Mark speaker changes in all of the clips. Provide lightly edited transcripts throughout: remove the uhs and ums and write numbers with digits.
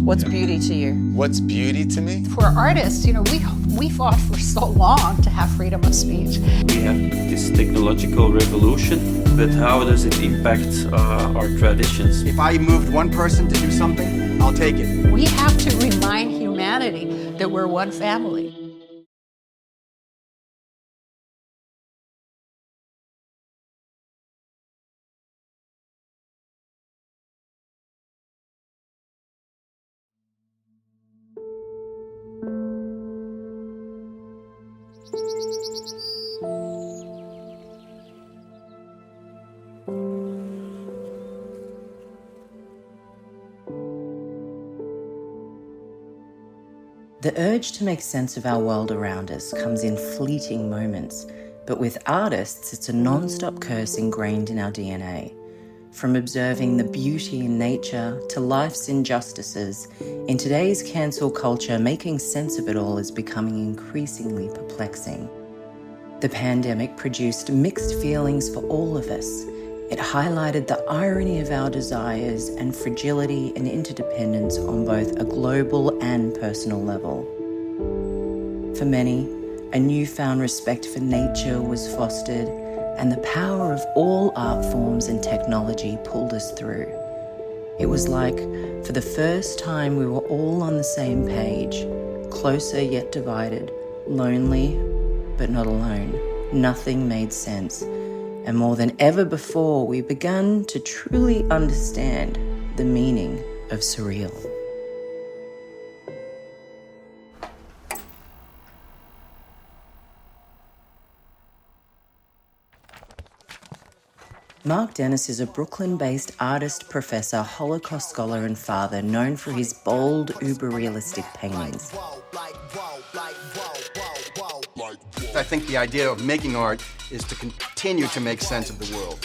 Speaker 1: What's beauty to you?
Speaker 2: What's beauty to me?
Speaker 3: For artists, you know, we fought for so long to have freedom of speech.
Speaker 4: We have this technological revolution, but how does it impact our traditions?
Speaker 5: If I moved one person to do something, I'll take it.
Speaker 3: We have to remind humanity that we're one family.
Speaker 1: The urge to make sense of our world around us comes in fleeting moments, but with artists, it's a non-stop curse ingrained in our DNA. From observing the beauty in nature to life's injustices, in today's cancel culture, making sense of it all is becoming increasingly perplexing. The pandemic produced mixed feelings for all of us. It highlighted the irony of our desires and fragility and interdependence on both a global and personal level. For many, a newfound respect for nature was fostered, and the power of all art forms and technology pulled us through. It was like, for the first time, we were all on the same page, closer yet divided, lonely but not alone. Nothing made sense. And more than ever before, we began to truly understand the meaning of surreal. Marc Dennis is a Brooklyn-based artist, professor, Holocaust scholar and father known for his bold, uber-realistic paintings.
Speaker 5: I think the idea of making art is to continue to make sense of the world.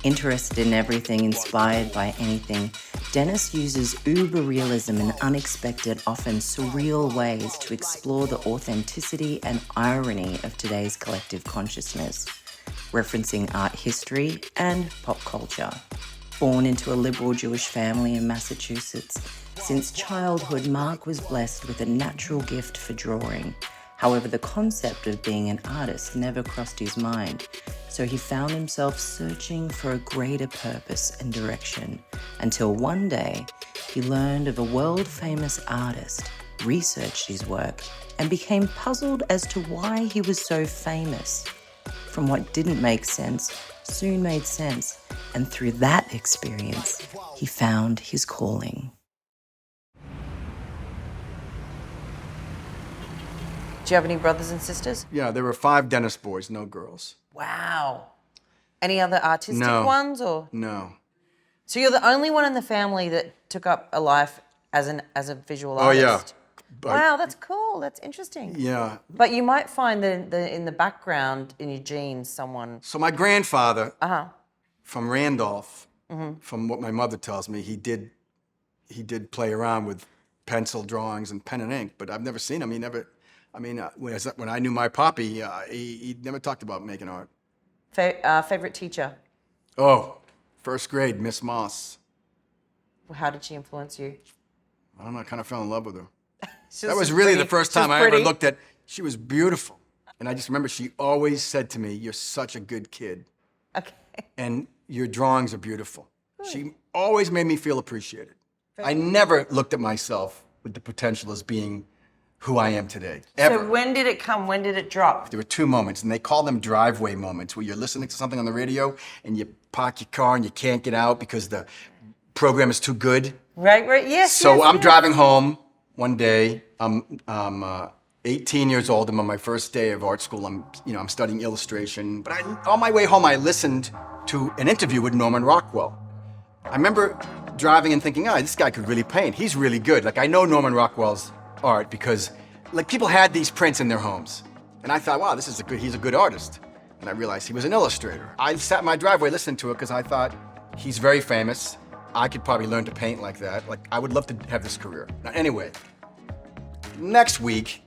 Speaker 1: Interested in everything, inspired by anything, Dennis uses uber-realism in unexpected, often surreal ways to explore the authenticity and irony of today's collective consciousness, referencing art history and pop culture. Born into a liberal Jewish family in Massachusetts, since childhood, Marc was blessed with a natural gift for drawing. However, the concept of being an artist never crossed his mind, so he found himself searching for a greater purpose and direction, until one day he learned of a world-famous artist, researched his work, and became puzzled as to why he was so famous. From what didn't make sense, soon made sense, and through that experience, he found his calling. Do you have any brothers and sisters?
Speaker 5: Yeah, there were 5 Dennis boys, no girls.
Speaker 1: Wow. Any other artistic ones, or?
Speaker 5: No.
Speaker 1: So you're the only one in the family that took up a life as a visual artist?
Speaker 5: Oh, yeah.
Speaker 1: Wow, that's cool. That's interesting.
Speaker 5: Yeah.
Speaker 1: But you might find that in the background, in your genes, someone...
Speaker 5: So my grandfather, from Randolph, from what my mother tells me, he did play around with pencil drawings and pen and ink, but I've never seen him. He never... when I knew my poppy, he never talked about making art.
Speaker 1: Favorite teacher?
Speaker 5: Oh, first grade, Miss Moss.
Speaker 1: How did she influence you?
Speaker 5: I don't know, I kind of fell in love with her.
Speaker 1: That
Speaker 5: was really the first time I ever looked at, she was beautiful. And I just remember she always said to me, "You're such a good kid.
Speaker 1: Okay.
Speaker 5: And your drawings are beautiful." Good. She always made me feel appreciated. I never looked at myself with the potential as being who I am today, ever.
Speaker 1: So when did it come? When did it drop?
Speaker 5: There were 2 moments, and they call them driveway moments, where you're listening to something on the radio and you park your car and you can't get out because the program is too good.
Speaker 1: Right, yes.
Speaker 5: So I'm driving home one day. I'm 18 years old. I'm on my first day of art school. I'm studying illustration. But on my way home, I listened to an interview with Norman Rockwell. I remember driving and thinking, this guy could really paint. He's really good. Like, I know Norman Rockwell's art because, like, people had these prints in their homes. And I thought, wow, he's a good artist. And I realized he was an illustrator. I sat in my driveway listening to it because I thought, he's very famous. I could probably learn to paint like that. Like, I would love to have this career. Now, anyway, next week,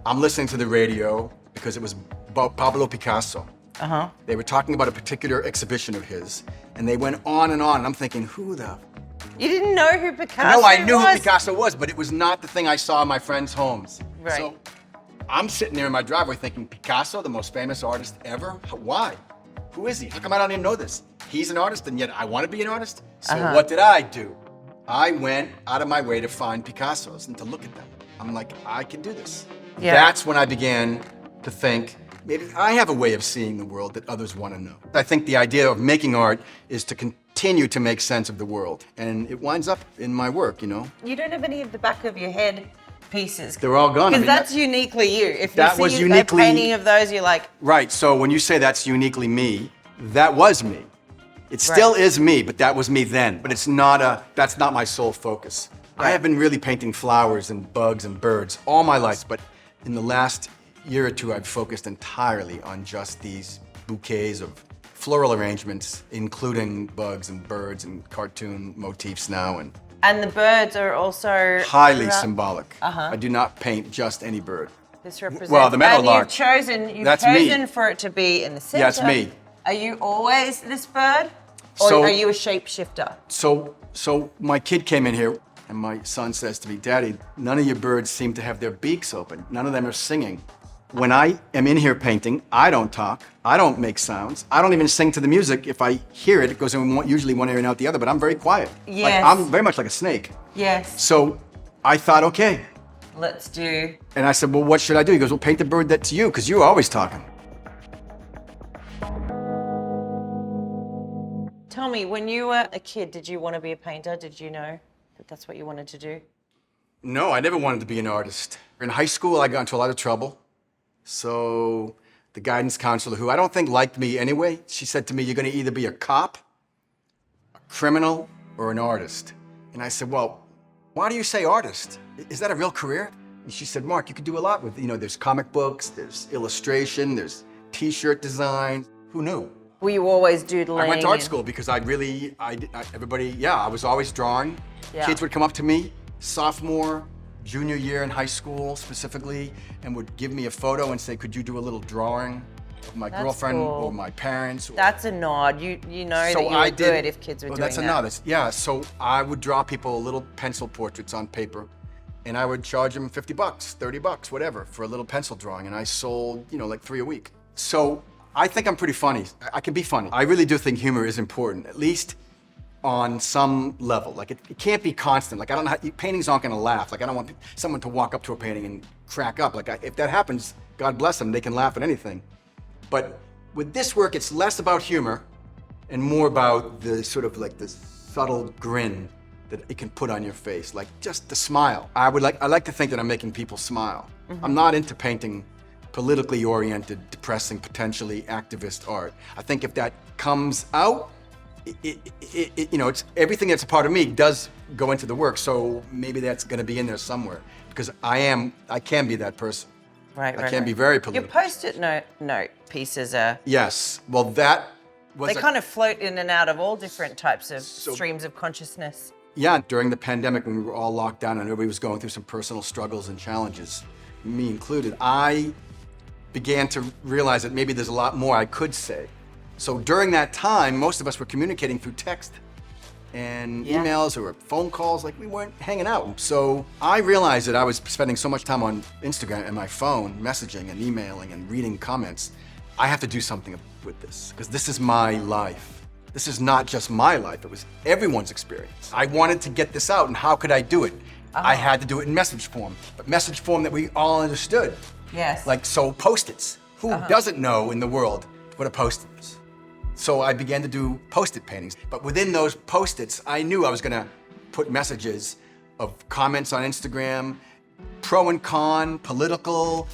Speaker 5: I'm listening to the radio because it was about Pablo Picasso. They were talking about a particular exhibition of his, and they went on, and I'm thinking, who the
Speaker 1: You didn't know who Picasso was?
Speaker 5: No, I knew who Picasso was, but it was not the thing I saw in my friends' homes.
Speaker 1: Right.
Speaker 5: So I'm sitting there in my driveway thinking, Picasso, the most famous artist ever? Why? Who is he? How come I don't even know this? He's an artist, and yet I want to be an artist? So what did I do? I went out of my way to find Picassos and to look at them. I'm like, I can do this.
Speaker 1: Yeah.
Speaker 5: That's when I began to think, maybe I have a way of seeing the world that others want to know. I think the idea of making art is to continue to make sense of the world. And it winds up in my work, you know?
Speaker 1: You don't have any of the back of your head pieces.
Speaker 5: They're all gone.
Speaker 1: Because that's uniquely you. If
Speaker 5: that
Speaker 1: you
Speaker 5: was
Speaker 1: see
Speaker 5: uniquely-
Speaker 1: a painting of those, you're like...
Speaker 5: Right, so when you say that's uniquely me, that was me. It still is me, but that was me then. But it's not that's not my sole focus. I have been really painting flowers and bugs and birds all my life, but in the last year or two, I've focused entirely on just these bouquets of floral arrangements, including bugs and birds and cartoon motifs now.
Speaker 1: And the birds are also...
Speaker 5: Highly symbolic. I do not paint just any bird.
Speaker 1: This represents...
Speaker 5: Well, the meadowlark.
Speaker 1: And you've
Speaker 5: That's
Speaker 1: chosen
Speaker 5: me.
Speaker 1: for it to be in the center.
Speaker 5: That's me.
Speaker 1: Are you always this bird? Or
Speaker 5: So-
Speaker 1: are you a shapeshifter?
Speaker 5: So my kid came in here, and my son says to me, Daddy, none of your birds seem to have their beaks open. None of them are singing. When I am in here painting, I don't talk. I don't make sounds. I don't even sing to the music. If I hear it, it goes in usually one ear and out the other, but I'm very quiet.
Speaker 1: Yes.
Speaker 5: Like, I'm very much like a snake.
Speaker 1: Yes.
Speaker 5: So I thought, okay.
Speaker 1: Let's do...
Speaker 5: And I said, well, what should I do? He goes, well, paint the bird that's you, because you're always talking.
Speaker 1: Tell me, when you were a kid, did you want to be a painter? Did you know that that's what you wanted to do?
Speaker 5: No, I never wanted to be an artist. In high school, I got into a lot of trouble. So the guidance counselor, who I don't think liked me anyway, she said to me, you're going to either be a cop, a criminal, or an artist. And I said, well, why do you say artist? Is that a real career? And she said, Mark, you could do a lot with, there's comic books, there's illustration, there's t-shirt design. Who knew?
Speaker 1: Were you always doodling?
Speaker 5: I went to art school because I was always drawing.
Speaker 1: Yeah.
Speaker 5: Kids would come up to me, sophomore, junior year in high school specifically, and would give me a photo and say, could you do a little drawing of my girlfriend
Speaker 1: cool.
Speaker 5: or my parents?
Speaker 1: That's a nod. You know that you were good if kids were doing
Speaker 5: that's a nod. Yeah, so I would draw people little pencil portraits on paper, and I would charge them $50, $30, whatever, for a little pencil drawing, and I sold, like 3 a week. So I think I'm pretty funny. I can be funny. I really do think humor is important, at least on some level. Like, it can't be constant. Like, I don't know how, paintings aren't gonna laugh. Like, I don't want someone to walk up to a painting and crack up. Like, if that happens, God bless them, they can laugh at anything. But with this work, it's less about humor and more about the sort of like the subtle grin that it can put on your face, like just the smile. I like to think that I'm making people smile. I'm not into painting politically oriented, depressing, potentially activist art. I think if that comes out, it's everything that's a part of me does go into the work. So maybe that's going to be in there somewhere because I can be that person.
Speaker 1: Right.
Speaker 5: I can be very political.
Speaker 1: Your Post-it note pieces are...
Speaker 5: Yes. Well, that was...
Speaker 1: They kind of float in and out of all different types of streams of consciousness.
Speaker 5: Yeah, during the pandemic when we were all locked down and everybody was going through some personal struggles and challenges, me included, I began to realize that maybe there's a lot more I could say. So during that time, most of us were communicating through text and emails or phone calls, like we weren't hanging out. So I realized that I was spending so much time on Instagram and my phone, messaging and emailing and reading comments. I have to do something with this, because this is my life. This is not just my life, it was everyone's experience. I wanted to get this out, and how could I do it? I had to do it in message form, but message form that we all understood.
Speaker 1: Yes.
Speaker 5: Like, so Post-its. Who doesn't know in the world what a Post-it is? So I began to do Post-it paintings. But within those Post-its, I knew I was gonna put messages of comments on Instagram, pro and con, political,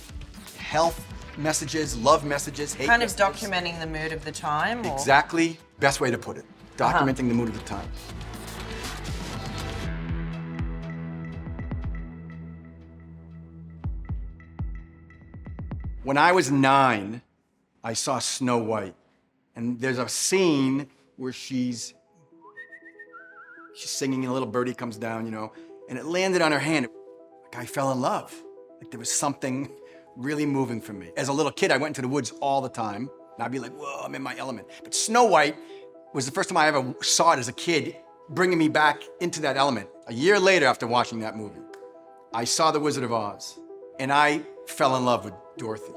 Speaker 5: health messages, love messages, hate
Speaker 1: Kind
Speaker 5: messages.
Speaker 1: of documenting the mood of the time? Or?
Speaker 5: Exactly, best way to put it. Documenting the mood of the time. When I was 9, I saw Snow White. And there's a scene where she's singing and a little birdie comes down, and it landed on her hand. Like, I fell in love. Like, there was something really moving for me. As a little kid, I went into the woods all the time, and I'd be like, whoa, I'm in my element. But Snow White was the first time I ever saw it as a kid bringing me back into that element. A year later, after watching that movie, I saw The Wizard of Oz, and I fell in love with Dorothy.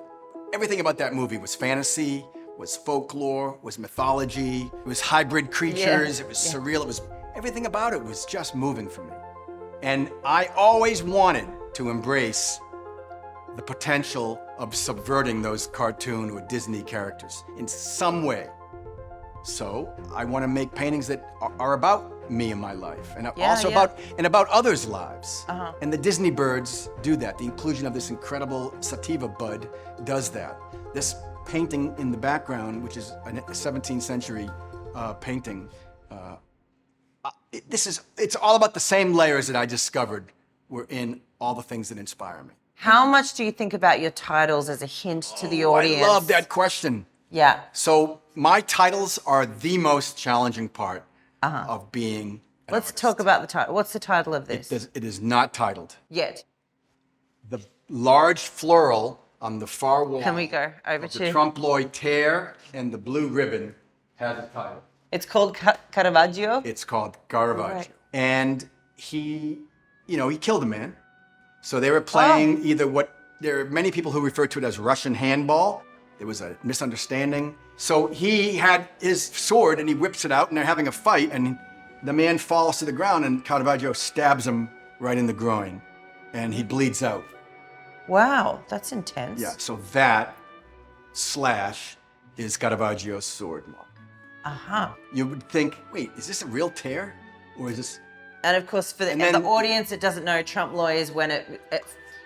Speaker 5: Everything about that movie was fantasy, was folklore, was mythology, it was hybrid creatures, it was surreal, it was everything about it was just moving for me. And I always wanted to embrace the potential of subverting those cartoon or Disney characters in some way. So I want to make paintings that are about me and my life, and also about others' lives. And the Disney birds do that. The inclusion of this incredible Sativa bud does that. This painting in the background, which is a 17th century painting, it's all about the same layers that I discovered were in all the things that inspire me.
Speaker 2: How much do you think about your titles as a hint to the audience?
Speaker 5: I love that question.
Speaker 2: Yeah.
Speaker 5: So my titles are the most challenging part of being an
Speaker 2: Let's
Speaker 5: artist.
Speaker 2: talk about the title. What's the title of this?
Speaker 5: It is not titled.
Speaker 2: Yet.
Speaker 5: The large floral on the far wall.
Speaker 2: Can we go over
Speaker 5: of
Speaker 2: to...
Speaker 5: the trompe tear and the blue ribbon has a title.
Speaker 2: It's called Caravaggio?
Speaker 5: It's called Caravaggio.
Speaker 2: Right.
Speaker 5: And he killed a man. So they were playing there are many people who refer to it as Russian handball. There was a misunderstanding. So he had his sword and he whips it out and they're having a fight and the man falls to the ground and Caravaggio stabs him right in the groin and he bleeds out.
Speaker 2: Wow, that's intense.
Speaker 5: Yeah, so that slash is Caravaggio's sword mark. You would think, wait, is this a real tear? Or is this...
Speaker 2: And of course, for the audience that doesn't know, trompe l'oeil is when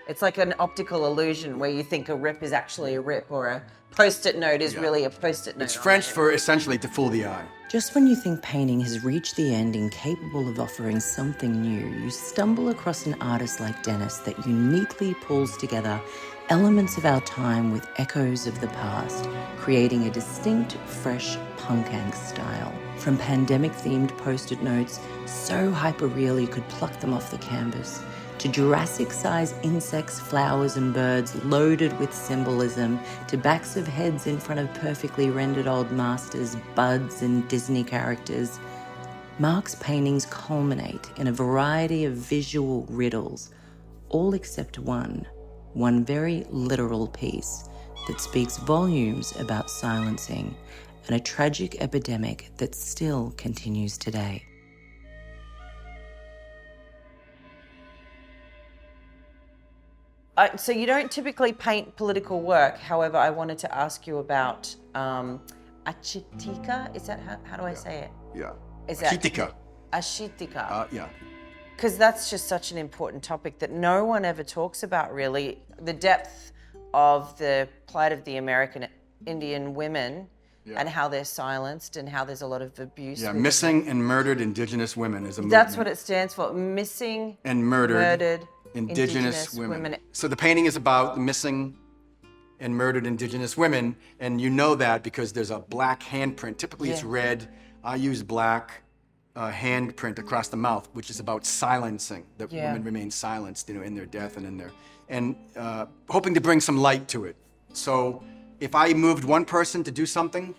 Speaker 2: it's like an optical illusion where you think a rip is actually a rip or a post-it note is really a post-it note.
Speaker 5: It's French for essentially to fool the eye.
Speaker 1: Just when you think painting has reached the end and capable of offering something new, you stumble across an artist like Dennis that uniquely pulls together elements of our time with echoes of the past, creating a distinct, fresh punk angst style. From pandemic-themed post-it notes, so hyper-real you could pluck them off the canvas, to Jurassic-sized insects, flowers, and birds loaded with symbolism, to backs of heads in front of perfectly rendered old masters, buds, and Disney characters. Marc's paintings culminate in a variety of visual riddles, all except one very literal piece that speaks volumes about silencing and a tragic epidemic that still continues today.
Speaker 2: So you don't typically paint political work. However, I wanted to ask you about Ashitika. Is that how do I say it?
Speaker 5: Yeah.
Speaker 2: Is that
Speaker 5: Ashitika.
Speaker 2: Ashitika?
Speaker 5: Yeah.
Speaker 2: Because that's just such an important topic that no one ever talks about, really. The depth of the plight of the American Indian women and how they're silenced and how there's a lot of abuse.
Speaker 5: Yeah, Missing and Murdered Indigenous Women is a movement.
Speaker 2: That's what it stands for. Missing
Speaker 5: and Murdered
Speaker 2: Indigenous women.
Speaker 5: So the painting is about the missing and murdered Indigenous women, and you know that because there's a black handprint. Typically it's red. I use black handprint across the mouth, which is about silencing. That women remain silenced, in their death and in their, and hoping to bring some light to it. So if I moved one person to do something,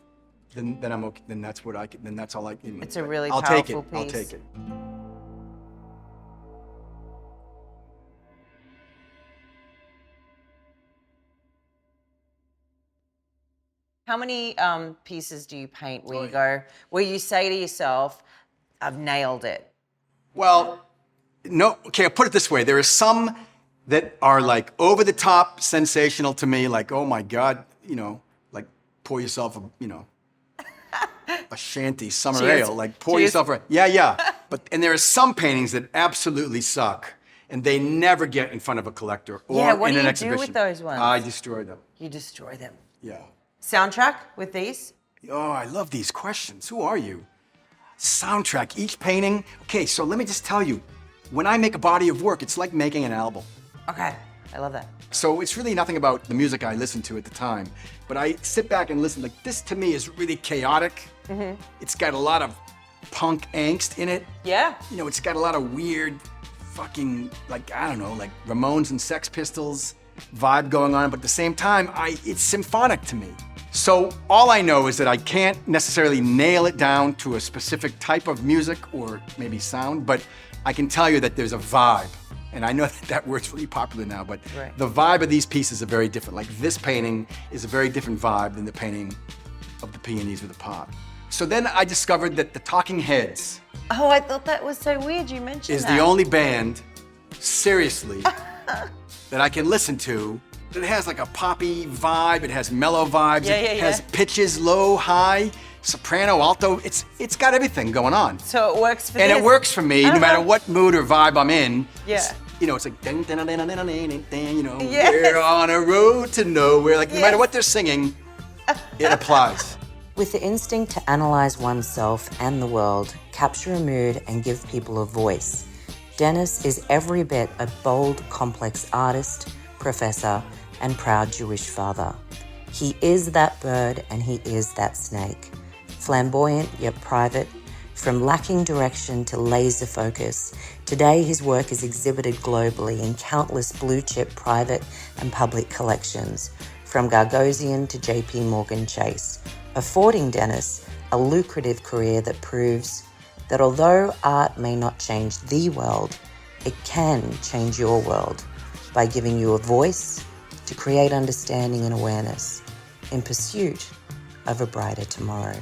Speaker 5: then I'm okay. Then that's what then that's all I can.
Speaker 2: It's a really
Speaker 5: I'll
Speaker 2: powerful
Speaker 5: take it.
Speaker 2: piece.
Speaker 5: I'll take it.
Speaker 2: How many pieces do you paint where you say to yourself, I've nailed it?
Speaker 5: Well, no, okay, I'll put it this way. There are some that are like over the top sensational to me, like, oh my God, like pour yourself a shanty, summer
Speaker 2: Cheers.
Speaker 5: ale, like pour
Speaker 2: Cheers.
Speaker 5: yourself a, yeah. And there are some paintings that absolutely suck and they never get in front of a collector or
Speaker 2: what
Speaker 5: in
Speaker 2: do
Speaker 5: an
Speaker 2: you
Speaker 5: exhibition.
Speaker 2: do with those ones?
Speaker 5: I destroy them,
Speaker 2: You destroy them.
Speaker 5: yeah.
Speaker 2: Soundtrack with these?
Speaker 5: Oh, I love these questions. Who are you? Soundtrack, each painting. Okay, so let me just tell you, when I make a body of work, it's like making an album.
Speaker 2: Okay, I love that.
Speaker 5: So it's really nothing about the music I listened to at the time, but I sit back and listen. Like, this to me is really chaotic. Mm-hmm. It's got a lot of punk angst in it.
Speaker 2: Yeah.
Speaker 5: It's got a lot of weird fucking, like Ramones and Sex Pistols vibe going on, but at the same time, it's symphonic to me. So all I know is that I can't necessarily nail it down to a specific type of music or maybe sound, but I can tell you that there's a vibe. And I know that word's really popular now, but the vibe of these pieces are very different. Like this painting is a very different vibe than the painting of the Peonies or the Pop. So then I discovered that the Talking Heads
Speaker 2: Oh, I thought that was so weird you mentioned
Speaker 5: is
Speaker 2: that.
Speaker 5: the only band, seriously, that I can listen to. It has like a poppy vibe, it has mellow vibes, it has pitches, low, high, soprano, alto. It's got everything going on.
Speaker 2: So it works for
Speaker 5: And
Speaker 2: this.
Speaker 5: it works for me no matter what mood or vibe I'm in.
Speaker 2: Yeah.
Speaker 5: You know, it's like, dun, dun, dun, dun, dun, dun, dun, dun, you know,
Speaker 2: Yes.
Speaker 5: we're on a road to nowhere. Like, no matter what they're singing, it applies.
Speaker 1: With the instinct to analyze oneself and the world, capture a mood, and give people a voice, Dennis is every bit a bold, complex artist, professor, and proud Jewish father. He is that bird and he is that snake. Flamboyant yet private, from lacking direction to laser focus, today his work is exhibited globally in countless blue-chip private and public collections, from Gagosian to JP Morgan Chase, affording Dennis a lucrative career that proves that although art may not change the world, it can change your world by giving you a voice to create understanding and awareness in pursuit of a brighter tomorrow.